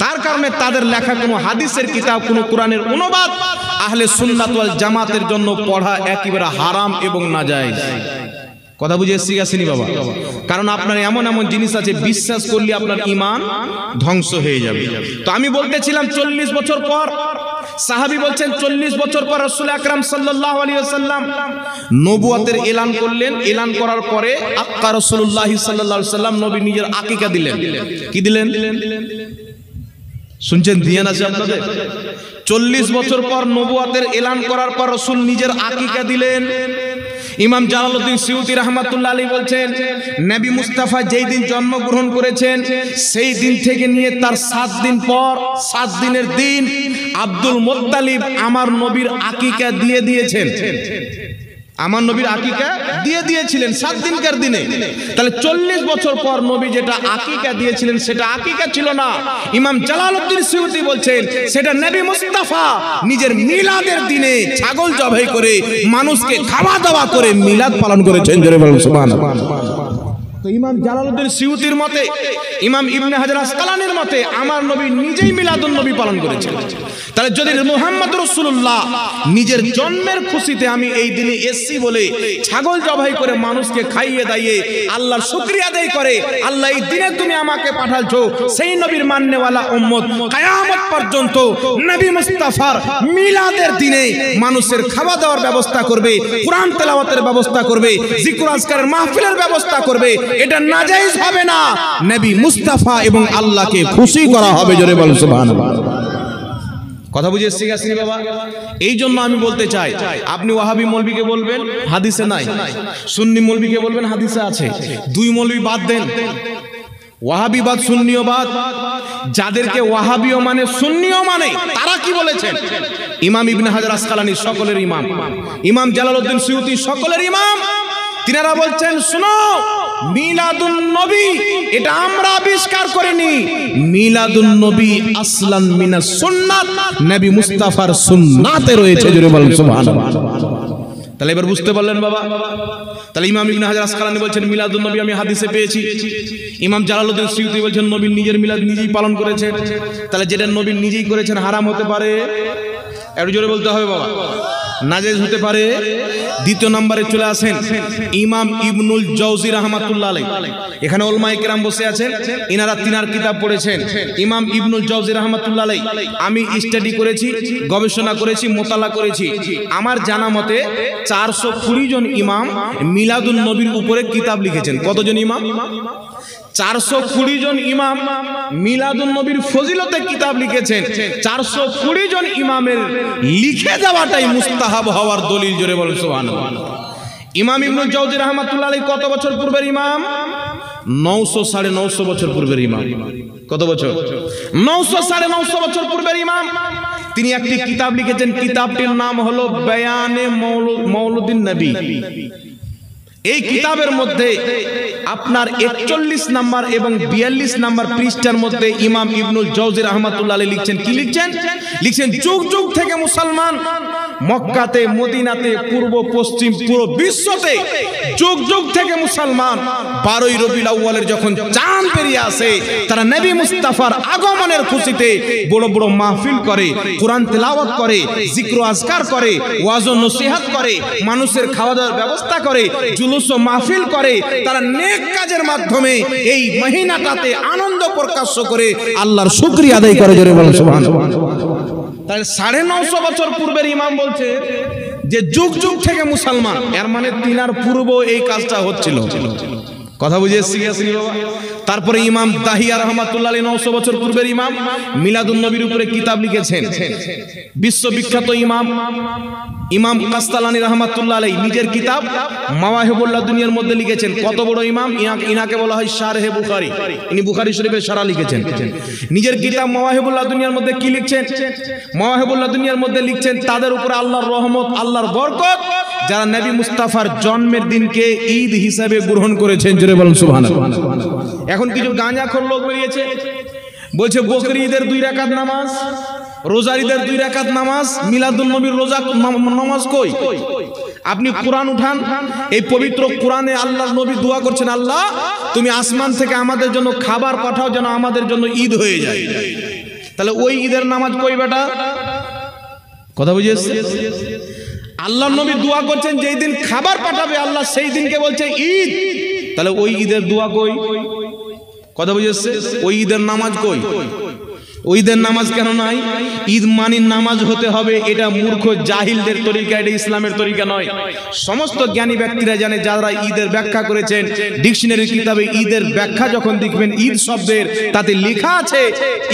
তার কারণে তাদের লেখা কোনো হাদিসের কিতাব, কোনো কোরআনের অনুবাদ আহলে সুন্নাত ওয়াল জামাতের জন্য পড়া একেবারে হারাম এবং নাজায়েজ। কথা বুঝে এসছি আসেনি বাবা? কারণ আপনার এমন এমন জিনিস আছে বিশ্বাস করলে আপনার ঈমান ধ্বংস হয়ে যাবে। তো আমি বলতেছিলাম 40 বছর পর, সাহাবী বলছেন 40 বছর পর রাসূল আকরাম সাল্লাল্লাহু আলাইহি ওয়াসাল্লাম নবুয়াতের এলান করলেন। এলান করার পরে আক্কা রাসূলুল্লাহ সাল্লাল্লাহু আলাইহি ওয়াসাল্লাম নবী নিজের আকিকা দিলেন। কি দিলেন? শুনছেন? ধ্যান আছে আপনাদের? 40 বছর পর নবুয়াতের এলান করার পর রাসূল নিজের আকিকা দিলেন। ইমাম জালালউদ্দিন সিউতি রাহমাতুল্লাহ আলাইহি বলছেন, নবী মুস্তাফা যেই দিন জন্মগ্রহণ করেছেন, সেই দিন থেকে নিয়ে তার 7 দিন পর, 7 দিনের দিন আব্দুল মুত্তালিব আমার নবীর আকিকা দিয়ে দিয়েছেন। আমার নবীর আকিকা দিয়ে দিয়েছিলেন 7 দিনকার দিনে। তাহলে 40 বছর পর নবী যেটা আকিকা দিয়েছিলেন সেটা আকিকা ছিল না। ইমাম জালালউদ্দিন সিউতি বলছেন সেটা নবী মুস্তাফা নিজের মিলাদের দিনে ছাগল জবাই করে মানুষকে খাওয়া দাওয়া করে মিলাদ পালন করেছেন। জোরে বলুন সুবহানাল্লাহ। তো ইমাম জালালউদ্দিন সিউতির মতে, ইমাম ইবনে হাজার আসকালানির মতে আমার নবী নিজেই মিলাদুন নবী পালন করেছেন। তাহলে যদি মুহাম্মদ রাসূলুল্লাহ নিজের জন্মের খুশিতে আমি এই দিনে এসছি বলে ছাগল জবাই করে মানুষকে খাইয়ে দাইয়ে আল্লাহর শুকরিয়া আদায় করে, আল্লাহ এই দিনে তুমি আমাকে পাঠালছো, সেই নবীর মাননেওয়ালা উম্মত কিয়ামত পর্যন্ত নবী মুস্তাফার মিলাদের দিনে মানুষের খাওয়া দাওয়ার ব্যবস্থা করবে, কোরআন তেলাওয়াতের ব্যবস্থা করবে, জিকির আজকারের মাহফিলের ব্যবস্থা করবে, এটা নাজায়েজ হবে না। নবী মুস্তাফা এবং আল্লাহকে খুশি করা হবে। জোরে বলুন সুবহানাল্লাহ। কথা বুঝে এসছি আসেনি বাবা? এই জন্য আমি বলতে চাই, আপনি ওয়াহাবি মৌলবীকে বলবেন হাদিসে নাই, সুন্নি মৌলবীকে বলবেন হাদিসে আছে। দুই মৌলবী বাদ দেন, ওয়াহাবিবাদ সুন্নিয়বাদ। যাদেরকে ওয়াহাবিও মানে সুন্নিও মানে তারা কি বলেছেন? ইমাম ইবনে হাজার আসকালানী সকলের ইমাম, ইমাম জালালউদ্দিন সিউতি সকলের ইমাম। তিনারা বলছেন, শুনো, মিলাদুন নবী এটা আমরা আবিষ্কার করিনি, মিলাদুন নবী আসলান মিনাস সুন্নাত, নবী মুস্তাফার সুন্নাতে রয়েছে। জোরে বলুন সুবহানাল্লাহ। তাহলে এবার বুঝতে পারলেন বাবা? তাহলে ইমাম ইবনে হাজার আসকালানী বলছেন মিলাদুন নবী আমি হাদিসে পেয়েছি, ইমাম জালালউদ্দিন সিউতি বলছেন নবী নিজের মিলাদ নিজেই পালন করেছেন। তাহলে যেটা নবী নিজেই করেছেন হারাম হতে পারে? একটু জোরে বলতে হবে বাবা। নাজায়েজ হতে পারে। দ্বিতীয় নম্বরে চলে আসেন ইমাম ইবনুল জাওজি রাহমাতুল্লাহ আলাইহি। এখানে উলামায়ে কেরাম বসে আছেন, ইনারা তিনার কিতাব পড়েছেন। ইমাম ইবনুল জাওজি রাহমাতুল্লাহ আলাইহি আমি স্টাডি করেছি, গবেষণা করেছি, মোতালা করেছি। আমার জানা মতে 420 জন ইমাম মিলাদুন নবীর উপরে কিতাব লিখেছেন। কতজন ইমাম? 420 জন ইমাম মিলাদুন নবীর ফজিলতে কিতাব লিখেছেন। 420 জন ইমামের লিখে যাওয়াটাই মুস্তাহাব হওয়ার দলিল। জোরে বলেন সুবহানাল্লাহ। ইমাম ইবনুল জাওজি রাহমাতুল্লাহ আলাইহি কত বছর পূর্বের ইমাম? 900 950 বছর পূর্বের ইমাম। কত বছর? 900 950 বছর পূর্বের ইমাম। তিনি একটি কিতাব লিখেছেন, কিতাবটির নাম হলো বায়ানে মৌলুদিন নবী। এই কিতাবের মধ্যে আপনার 41 নাম্বার এবং 42 নাম্বার পৃষ্ঠার মধ্যে ইমাম ইবনুল জাওজি রাহমাতুল্লাহ আলাইহি লিখছেন, কি লিখছেন? লিখছেন যুগ যুগ থেকে মুসলমান মক্কাতে, মদিনাতে, পূর্ব পশ্চিম পুরো বিশ্বতে যুগ যুগ থেকে মুসলমান 12ই রবিউল আউয়ালের যখন চাঁদ বেরিয়ে আসে, তারা নবী মুস্তাফার আগমনের খুশিতে বড় বড় মাহফিল করে, কোরআন তেলাওয়াত করে, জিক্র আজকার করে, ওয়াজ ও নসিহত করে, মানুষের খাওয়া দাওয়ার ব্যবস্থা করে, জুলুস ও মাহফিল করে। তারা নেক কাজের মাধ্যমে এই মহিনাটাতে আনন্দ প্রকাশ করে আল্লাহর শুকরিয়া আদায় করে। জোরে বলেন সুবহানাল্লাহ। তাহলে 950 বছর পূর্বের ইমাম বলছে যে যুগ যুগ থেকে মুসলমান, এর মানে তিনার পূর্ব এই কাজটা হচ্ছিল। কথা বুঝে এসেছি বাবা? তারপরে ইমাম দাহিয়া রাহমাতুল্লাহ আলাইহি 900 বছর পূর্বের ইমাম মিলাদুন নবীর উপরে কিতাব লিখেছেন। বিশ্ববিখ্যাত ইমাম ইমাম কাস্তালানী রাহমাতুল্লাহ আলাইহি নিজের কিতাব মাওয়াহিবুল্লাহ দুনিয়ার মধ্যে লিখেছেন। কত বড় ইমাম! ইনাকে বলা হয় শারহে বুখারী। ইনি বুখারী শরীফের শারা লিখেছেন। নিজের কিতাব মাওয়াহিবুল্লাহ দুনিয়ার মধ্যে কি লিখছেন? মাওয়াহিবুল্লাহ দুনিয়ার মধ্যে লিখছেন তাদের উপরে আল্লাহর রহমত, আল্লাহর বরকত, যারা নবী মুস্তাফার জন্মের দিনকে ঈদ হিসাবে গ্রহণ করেছেন। জোরে বলেন সুবহানাল্লাহ। এখন কিছু গাঁজাখোর লোক বেরিয়েছে, বলছে বকরি ঈদের 2 রাকাত নামাজ, রোজার ঈদের 2 রাকাত নামাজ, মিলাদুন নবীর রোজা নামাজ কই? আপনি কোরআন উঠান, এই পবিত্র কোরআনে আল্লাহর নবী দোয়া করছেন, আল্লাহ তুমি আসমান থেকে আমাদের জন্য খাবার পাঠাও যেন আমাদের জন্য ঈদ হয়ে যায়। তাহলে ওই ঈদের নামাজ কই বেটা? কথা বুঝে এসছে? আল্লাহর নবী দোয়া করছেন যেই দিন খাবার পাঠাবে আল্লাহ, সেই দিনকে বলছে ঈদ। তাহলে ওই ঈদের দোয়া কই? কথা বুঝে এসছে? ওই ঈদের নামাজ কই? ওই ঈদের নামাজ কেন নাই? ঈদ মানি নামাজ হতে হবে, এটা মূর্খ জাহিলদের তরিকা, এটা ইসলামের তরিকা নয়। সমস্ত জ্ঞানী ব্যক্তিরা জানে, যারা ঈদের ব্যাখ্যা করেছেন, ডিকশনারি কিতাবে ঈদের ব্যাখ্যা যখন দেখবেন ঈদ শব্দের তাতে লেখা আছে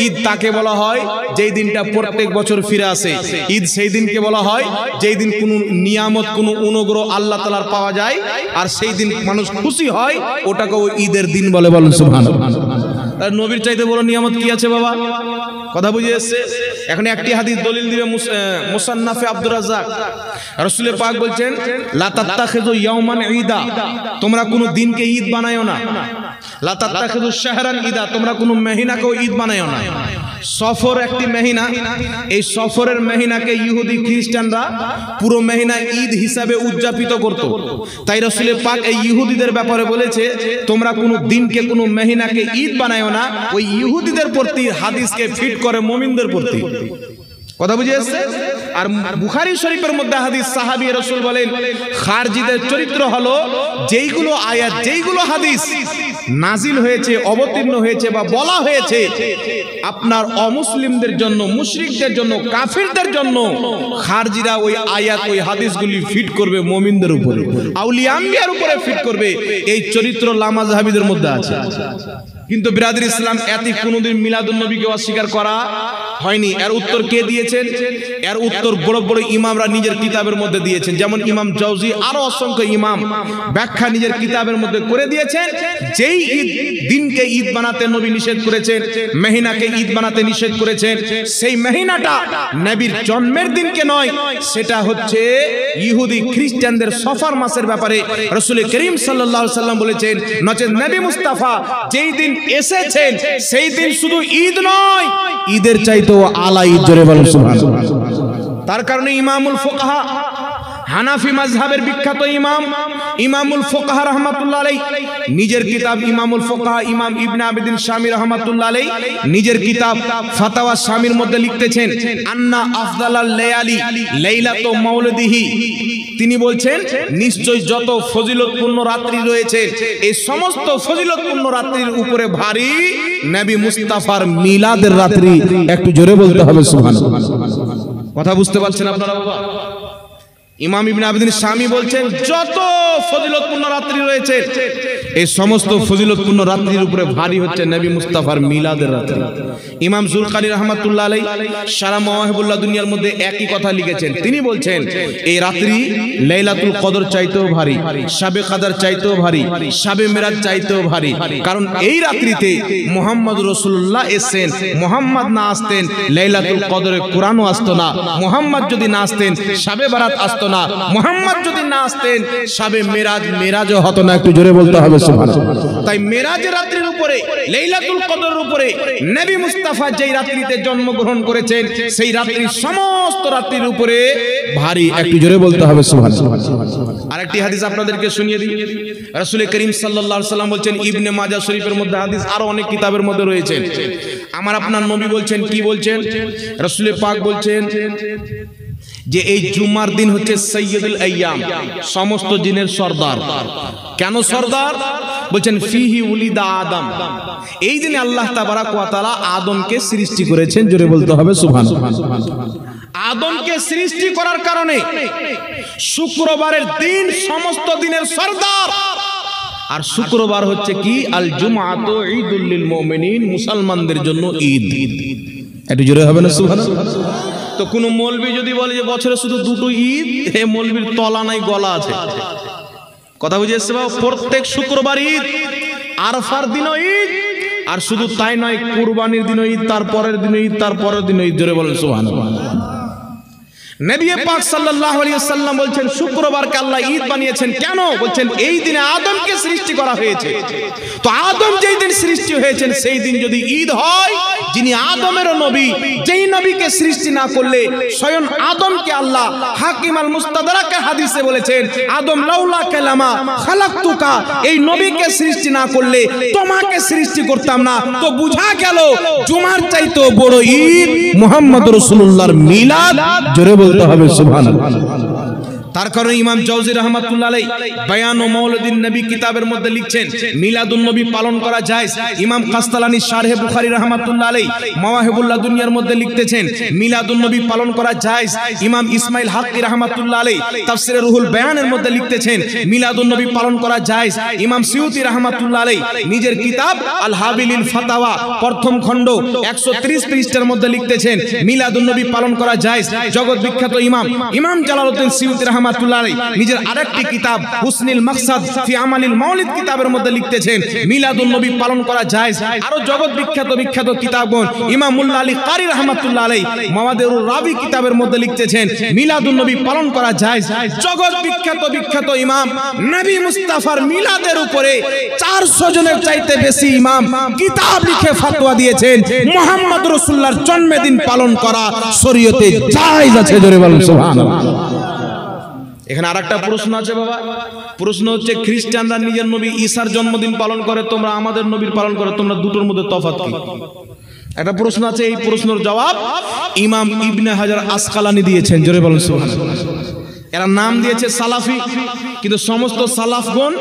ঈদ তাকে বলা হয় যেই দিনটা প্রত্যেক বছর ফিরে আসে। ঈদ সেই দিনকে বলা হয় যেই দিন কোনো নিয়ামত, কোনো অনুগ্রহ আল্লাহ তাআলার পাওয়া যায়, আর সেই দিন মানুষ খুশি হয়, ওটাকে ওই ঈদের দিন বলে। বলেন সুবহানাল্লাহ। তার নবীর চাইতে বড় নিয়ামত কি আছে বাবা? কথা বুঝে এসছে? এখন একটি হাদিস দলিল দিবে মুসান্নাফে আব্দুর রাজ্জাক। রাসূল পাক বলছেন লা তাত্তাখিযু ইয়াওমান ঈদা, তোমরা কোনো দিনকে ঈদ বানায়ো না। লা তাত্তাখিযু শাহরান ঈদা, তোমরা কোনো মহিনাকেও ঈদ বানায়ো না। সফর একটি মহিনা, এই সফরের মহিনাকে ইহুদি খ্রিস্টানরা পুরো মহিনা ঈদ হিসাবে উদযাপিত করত। তাই রাসূল পাক এই ইহুদিদের ব্যাপারে বলেছে তোমরা কোনো দিনকে, কোনো মহিনাকে ঈদ বানায়ো না। ওই ইহুদিদের প্রতি হাদিসকে ফিট করে মুমিনদের প্রতি। কথা বুঝে এসছে? আর বুখারী শরীফের মধ্যে হাদিস, সাহাবী রাসূল বলেন খারজিদের চরিত্র হলো যেইগুলো আয়াত, যেইগুলো হাদিস নাজিল হয়েছে, অবতীর্ণ হয়েছে বা বলা হয়েছে আপনার অমুসলিমদের জন্য, মুশরিকদের জন্য, কাফিরদের জন্য, খারজিরা ওই আয়াত, ওই হাদিসগুলি ফিট করবে মুমিনদের উপরে, আউলিয়া আম্বিয়ার উপরে ফিট করবে। এই চরিত্র লামাযহাবীদের মধ্যে আছে। কিন্তু বিরাদর ইসলাম এতি কোনোদিন মিলাদুন নবীকে অস্বীকার করা হয়নি। এর উত্তর কে দিয়েছেন? এর উত্তর বড় বড় ইমামরা নিজের কিতাবের মধ্যে দিয়েছেন। যেমন ইমাম জাওজি, আরো অসংখ্য ইমাম ব্যাখ্যা নিজের কিতাবের মধ্যে করে দিয়েছেন। যেই ঈদ দিনকে ঈদ বানাতে নবী নিষেধ করেছেন, মহিনাকে ঈদ বানাতে নিষেধ করেছেন, সেই মহিনাটা নবীর জন্মের দিনকে নয়, সেটা হচ্ছে ইহুদি খ্রিস্টানদের সফর মাসের ব্যাপারে রাসূল করিম সাল্লাল্লাহু আলাইহি সাল্লাম বলেছেন, নচেত নবী মুস্তাফা যেই দিন এসেছেন সেই দিন শুধু ঈদ নয়, ঈদের চাইতেও আলা ঈদ। জোরে বলেন সুবহানাল্লাহ। তার কারণে ইমামুল ফুকাহা হানাফি মাযহাবের বিখ্যাত ইমাম ইমামুল ফুকাহা রাহমাতুল্লাহ আলাইহি নিজের কিতাব ইমামুল ফুকাহা ইমাম ইবনে আবিদিন শামী রাহমাতুল্লাহ আলাইহি নিজের কিতাব ফাতাওয়া শামীর মধ্যে লিখতেছেন আন্না আফদালাল লায়ালি লাইলাতু মাউলিদিহি, তিনি বলছেন নিশ্চয় যত ফজিলতপূর্ণ রাত্রি রয়েছে এই সমস্ত ফজিলতপূর্ণ রাত্রির উপরে ভারী নবী মুস্তাফার মিলাদের রাত্রি। একটু জোরে বলতে হবে সুবহানাল্লাহ। কথা বুঝতে পারছেন আপনারা বাবা? ইমাম ইবনে আবিদিন শামী বলছেন যত ফজিলতপূর্ণ রাত্রি রয়েছে এই সমস্ত ফজিলতপূর্ণ রাত্রির উপরে ভারী হচ্ছে নবী মুস্তাফার মিলাদের রাত্রি। ইমাম জুলকারনি রাহমাতুল্লাহ আলাইহি সারা মাওয়াহিবুল্লাহ দুনিয়ার মধ্যে একই কথা লিখেছেন। তিনি বলছেন এই রাত্রি লাইলাতুল কদর চাইতেও ভারী, শাবে কদর চাইতেও ভারী, শাবে মিরাজ চাইতেও ভারী। কারণ এই রাত্রিতে মুহাম্মদ রাসূলুল্লাহ এসেছেন। মুহাম্মদ না আসতেন লাইলাতুল কদরে কোরআনও আসতো না, মুহাম্মদ যদি না আসতেন শাবে বারাত আসতো না, মুহাম্মদ যদি না আসতেন শাবে মিরাজও হতো না। একটু জোরে বলতে হবে সুবহানাল্লাহ। তাই মিরাজের রাত্রির উপরে লাইলাতুল কদরের উপরে নবী মুস্তাফা যেই রাত্রিতে জন্মগ্রহণ করেছেন সেই রাত্রির সমস্ত রাত্রির উপরে ভারী। একটু জোরে বলতে হবে সুবহানাল্লাহ। আরেকটি হাদিস আপনাদেরকে শুনিয়ে দিই। রাসূল করিম সাল্লাল্লাহু আলাইহি ওয়াসাল্লাম বলছেন, ইবনে মাজাহ শরীফের মধ্যে হাদিস, আরো অনেক কিতাবের মধ্যে রয়েছে। আমার আপনার নবী বলছেন, কি বলছেন? রাসূল পাক বলছেন যে এই জুমার দিন হচ্ছে সাইয়্যিদুল আইয়াম, সমস্ত দিনের সরদার। কেন সরদার? বলছেন ফিহি উলিদা আদম, এই দিনে আল্লাহ তাবারাক ওয়া তাআলা আদমকে সৃষ্টি করেছেন। জোরে বলতে হবে সুবহানাল্লাহ। আদমকে সৃষ্টি করার কারণে শুক্রবারের দিন সমস্ত দিনের সরদার। আর শুক্রবার হচ্ছে কি আল জুমআতু ঈদুল লিল মুমিনিন, মুসলমানদের জন্য ঈদ। একটু জোরে হবে না সুবহানাল্লাহ? তো কোন মৌলবি যদি বলে যে বছরে শুধু দুটো ঈদ, হে মৌলবির তলা নাই গলা আছে। কথা বুঝে এসছে বাবা? প্রত্যেক শুক্রবার ঈদ, আরফার দিনও ঈদ, আর শুধু তাই নয় কুরবানির দিনও ঈদ, তারপরের দিনও ঈদ, তারপরের দিনও ঈদ। জোরে বলেন সুবহানাল্লাহ। নবী পাক সাল্লাল্লাহু আলাইহি ওয়াসাল্লাম বলছেন শুক্রবারকে আল্লাহ ঈদ বানিয়েছেন। কেন? বলছেন এই দিনে আদমকে সৃষ্টি করা হয়েছে। তো আদম যেই দিন সৃষ্টি হয়েছেন সেই দিন যদি ঈদ হয়, যিনি আদমেরও নবী, যেই নবীকে সৃষ্টি না করলে স্বয়ং আদমকে আল্লাহ হাকিম আল মুস্তাদরাকে হাদিসে বলেছেন, আদম লাউলা কালামা খালাকতুকা, এই নবীকে সৃষ্টি না করলে তোমাকে সৃষ্টি করতাম না। তো বুঝা গেল জুমার চাইতেও বড় ঈদ মুহাম্মদ রাসূলুল্লাহর মিলাদ। জোরে বলতে হবে সুবহানাল্লাহ। তার কারণে ইমাম জাওজি রাহমাতুল্লাহ আলাইহি বায়ান ও মাউলিদিন নবী কিতাবের মধ্যে লিখছেন মিলাদুন নবী পালন করা জায়েজ। ইমাম কাসতালানী শারহে বুখারী রাহমাতুল্লাহ আলাইহি মাওয়াহিবুল্লাহ দুনিয়ার মধ্যে লিখতেছেন মিলাদুন নবী পালন করা জায়েজ। ইমাম ইসমাইল হাক্কি রাহমাতুল্লাহ আলাইহি তাফসীরে রুহুল বায়ানের মধ্যে লিখতেছেন মিলাদুন নবী পালন করা জায়েজ। ইমাম সিউতি রাহমাতুল্লাহ আলাইহি নিজের কিতাব আল হাবিলিল ফাতাওয়া প্রথম খণ্ড 130 পৃষ্ঠার মধ্যে লিখতেছেন মিলাদুন নবী পালন করা জায়েজ। জগৎ বিখ্যাত ইমাম জালালউদ্দিন সিউতি রাহমাতুল্লাহ আলাইহি নিজের আরেকটি কিতাব হুসনুল মাকসাদ ফি আমালিল মাউলিদ কিতাবের মধ্যে লিখতেছেন মিলাদুন নবী পালন করা জায়েজ। আরো জগৎ বিখ্যাত কিতাবগণ ইমাম মুল্লা আলী কারি রাহমাতুল্লাহ আলাইহি মাওয়াদিউর রাবি কিতাবের মধ্যে লিখতেছেন মিলাদুন নবী পালন করা জায়েজ। জগৎ বিখ্যাত ইমাম নবী মুস্তাফার মিলাদের উপরে 400 জনের চাইতে বেশি ইমাম কিতাব লিখে ফতোয়া দিয়েছেন মুহাম্মদ রাসূলুল্লাহর জন্মদিন পালন করা শরীয়তে জায়েজ আছে। জোরে বলুন সুবহানাল্লাহ। এখানে আরেকটা প্রশ্ন আছে বাবা। প্রশ্ন হচ্ছে খ্রিস্টানরা নিজের নবী ঈসার জন্মদিন পালন করে, তোমরা আমাদের নবীর পালন করে, তোমরা দুটোর মধ্যে তফাৎ কি? একটা প্রশ্ন আছে, এই প্রশ্নের জবাব ইমাম ইবনে হাজার আসকালানি দিয়েছেন। জোরে বলুন সুবহানাল্লাহ। এরা নাম দিয়েছে সালাফি, কিন্তু সমস্ত সালাফগণ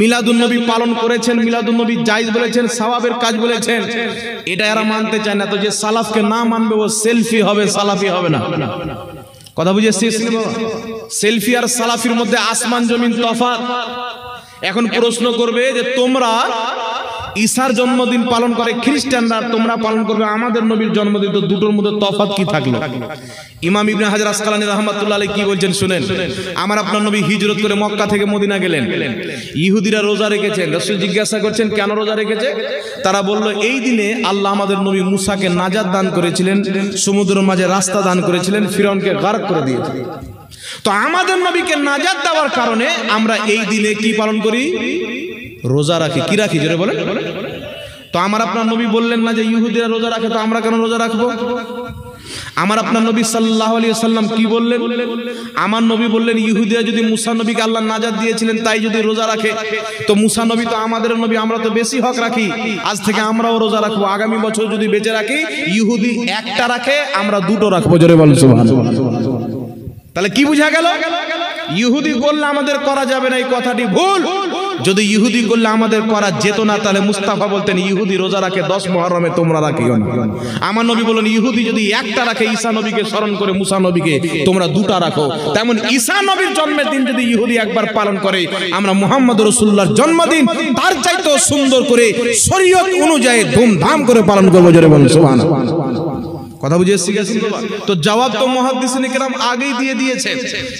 মিলাদুন নবী পালন করেছেন, মিলাদুন নবী জায়েজ বলেছেন, সওয়াবের কাজ বলেছেন। এটা এরা মানতে চায় না। তো যে সালাফকে না মানবে ও সেলফি হবে, সালাফি হবে না। কথা বুঝেছিস? সেলফি আর সালাফির মধ্যে আসমান জমিন তফাৎ। এখন প্রশ্ন করবে যে তোমরা ঈসার জন্মদিন পালন করে খ্রিস্টানরা, তোমরা পালন করবে আমাদের নবীর জন্মদিন, তো দুটোর মধ্যে তফাৎ কি থাকলো? ইমাম ইবনে হাজার আসকালানী রাহমাতুল্লাহ আলাইহি কি বলছেন শুনেন। আমার আপনার নবী হিজরত করে মক্কা থেকে মদিনা গেলেন। ইহুদিরা রোজা রেখেছেন। রাসূল জিজ্ঞাসা করছেন কেন রোজা রেখেছে? তারা বলল এই দিনে আল্লাহ আমাদের নবী মুসাকে নাজাত দান করেছিলেন, সমুদ্রের মাঝে রাস্তা দান করেছিলেন, ফিরআউনকে গারক করে দিয়েছিলেন। তো আমাদের নবীকে নাজাত দেওয়ার কারণে আমরা এই দিনে কি পালন করি? রোজা রাখি। কি রাখি? জোরে বলেন। তো আমার আপনার নবী বললেন না যে ইহুদিরা রোজা রাখে, তো আমরা কেন রোজা রাখবো? আমার আপনার নবী সাল্লাল্লাহু আলাইহি ওয়াসাল্লাম কি বললেন? আমার নবী বললেন ইহুদিরা যদি মুসা নবীকে আল্লাহ নাজাত দিয়েছিলেন তাই যদি রোজা রাখে, তো মুসা নবী তো আমাদের নবী, আমরা তো বেশি হক রাখি, আজ থেকে আমরাও রোজা রাখবো। আগামী বছর যদি বেঁচে রাখি, ইহুদি একটা রাখে, আমরা দুটো রাখবো। জোরে বলেন সুবহানাল্লাহ। তাহলে কি বুঝা গেল? ইহুদি করলে আমাদের করা যাবে না, এই কথাটি ভুল। যদি ইহুদি করলে আমাদের করা যেত না, তাহলে মুস্তাফা বলতেন ইহুদি রোজা রাখে 10 মুহররমে, তোমরা রাখিও না। আমার নবী বলেন ইহুদি যদি একটা রাখে ঈসা নবীকে স্মরণ করে, মুসা নবীকে, তোমরা দুটা রাখো। তেমন ঈসা নবীর জন্মের দিন যদি ইহুদি একবার পালন করে, আমরা মুহাম্মদ রাসূলুল্লাহর জন্মদিন তার চাইতেও সুন্দর করে শরীয়ত অনুযায়ী ধুমধাম করে পালন করবো। জোরে বলুন সুবহানাল্লাহ। কথা বুঝে শিখেছেন তো? জবাব তো মুহাদ্দিসিনে কেরাম আগেই দিয়ে দিয়েছে,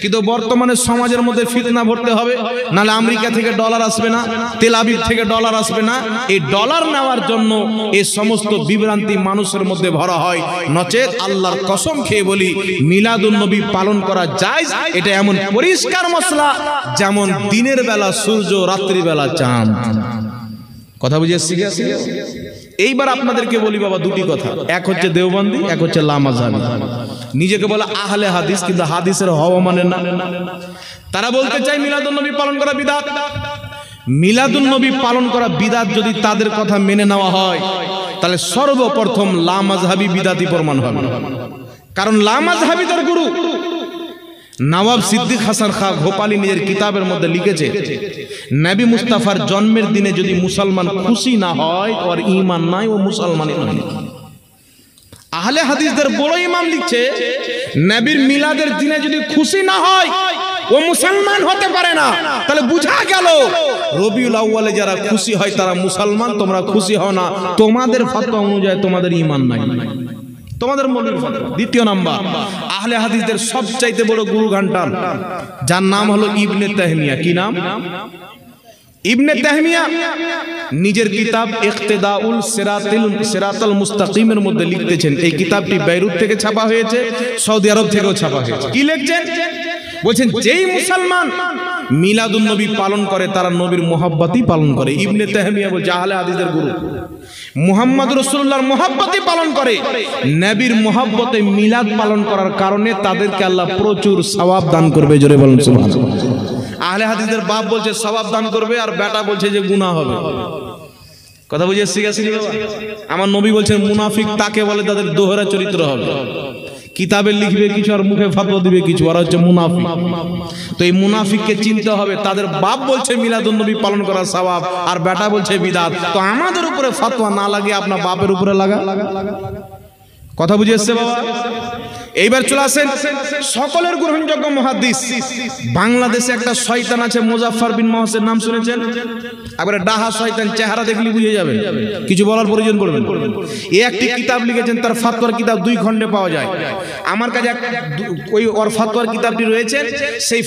কিন্তু বর্তমানে সমাজের মধ্যে ফিতনা ভরতে হবে, নালে আমেরিকা থেকে ডলার আসবে না, তেল আবিব থেকে ডলার আসবে না। এই ডলার নেওয়ার জন্য এই সমস্ত বিভ্রান্তি মানুষের মধ্যে ভরা হয়। নচেত আল্লাহর কসম খেয়ে বলি, মিলাদুন নবী পালন করা জায়েজ। এটা এমন পরিষ্কার মসলা যেমন দিনের বেলা সূর্য, রাত্রি বেলা চাঁদ। কথা বুঝে শিখেছেন? এইবার আপনাদেরকে বলি বাবা দুটি কথা, এক হচ্ছে দেওবন্দি, এক হচ্ছে লামাযহাবী। নিজেকে বলে আহলে হাদিস, কিন্তু হাদিসের হওয়া মানে না। তারা বলতে চায় মিলাদুন নবী পালন করা বিদআত। মিলাদুন নবী পালন করা বিদআত যদি তাদের কথা মেনে নেওয়া হয়, তাহলে সর্বপ্রথম লামাযহাবী বিদআতি প্রমাণ হবে। কারণ লামাযহাবীদের গুরু নওয়াব সিদ্দিক হাসান খাঁ ভোপালী নিজের কিতাবের মধ্যে লিখেছে, নবী মুস্তাফার জন্মের দিনে যদি মুসলমান খুশি না হয়, ওর ঈমান নাই, ও মুসলমানই নয়। আহলে হাদিসদের বড় ইমাম লিখছে, নবীর মিলাদের দিনে যদি খুশি না হয়, ও মুসলমান হতে পারে না। তাহলে বুঝা গেল রবিউল আউয়ালে যারা খুশি হয় তারা মুসলমান, তোমরা খুশি হও না, তোমাদের ফতোয়া অনুযায়ী তোমাদের ঈমান নাই, তোমাদের মৌলবীর ফতোয়া। দ্বিতীয় নাম্বার, আহলে হাদিসদের সবচাইতে বড় গুরু ঘন্টান, যার নাম হলো ইবনে তাহমিয়া। কি নাম? ইবনে তাহমিয়া নিজের কিতাব ইকতিদাউল সিরাতাল মুস্তাকিমের মধ্যে লিখতেছেন। এই কিতাবটি বেইরুত থেকে ছাপা হয়েছে, সৌদি আরব থেকেও ছাপা হয়েছে। কি লিখছেন? বলছেন যেই মুসলমান মিলাদুন নবী পালন করে তারা নবীর মুহাব্বতই পালন করে। ইবনে তাহমিয়া বলছে আহলে হাদিসদের গুরু, মুহাম্মদ রাসূলুল্লাহর মুহাব্বতই পালন করে। নবীর মুহাব্বতে মিলাদ পালন করার কারণে তাদেরকে আল্লাহ প্রচুর সওয়াব দান করবে। জোরে বলুন সুবহানাল্লাহ। আহলে হাদিসদের বাপ বলছে সওয়াব দান করবে, আর বেটা বলছে যে গুনাহ হবে। কথা বুঝে শিখেছেন বাবা? আমার নবী বলছেন মুনাফিক তাকে বলে যাদের দোহরা চরিত্র হবে, কিতাবে লিখবে কিছু আর মুখে ফতোয়া দিবে কিছু, আর হচ্ছে মুনাফিক। তো এই মুনাফিককে চিনতে হবে। তাদের বাপ বলছে মিলাদুন নবী পালন করা সওয়াব, আর বেটা বলছে বিদআত। তো আমাদের উপরে ফতোয়া না লাগে, আপনার বাপের উপরে লাগা। কথা বুঝে এসছে বাবা? এইবার চলে আসেন সকলের গ্রহণযোগ্য মুহাদ্দিস। বাংলাদেশে একটা শয়তান আছে মুজাফফর বিন মহসেন, নাম শুনেছেন? একবারে ডাহা শয়তান, চেহারা দেখলে বুঝে যাবেন, কিছু বলার প্রয়োজন পড়বে না। এই একটি কিতাব লিখেছেন, তার ফাতোয়ার কিতাব 2 খণ্ডে পাওয়া যায়। আমার কাছে ওই ওর ফাতোয়ার কিতাবটি রয়েছে। সেই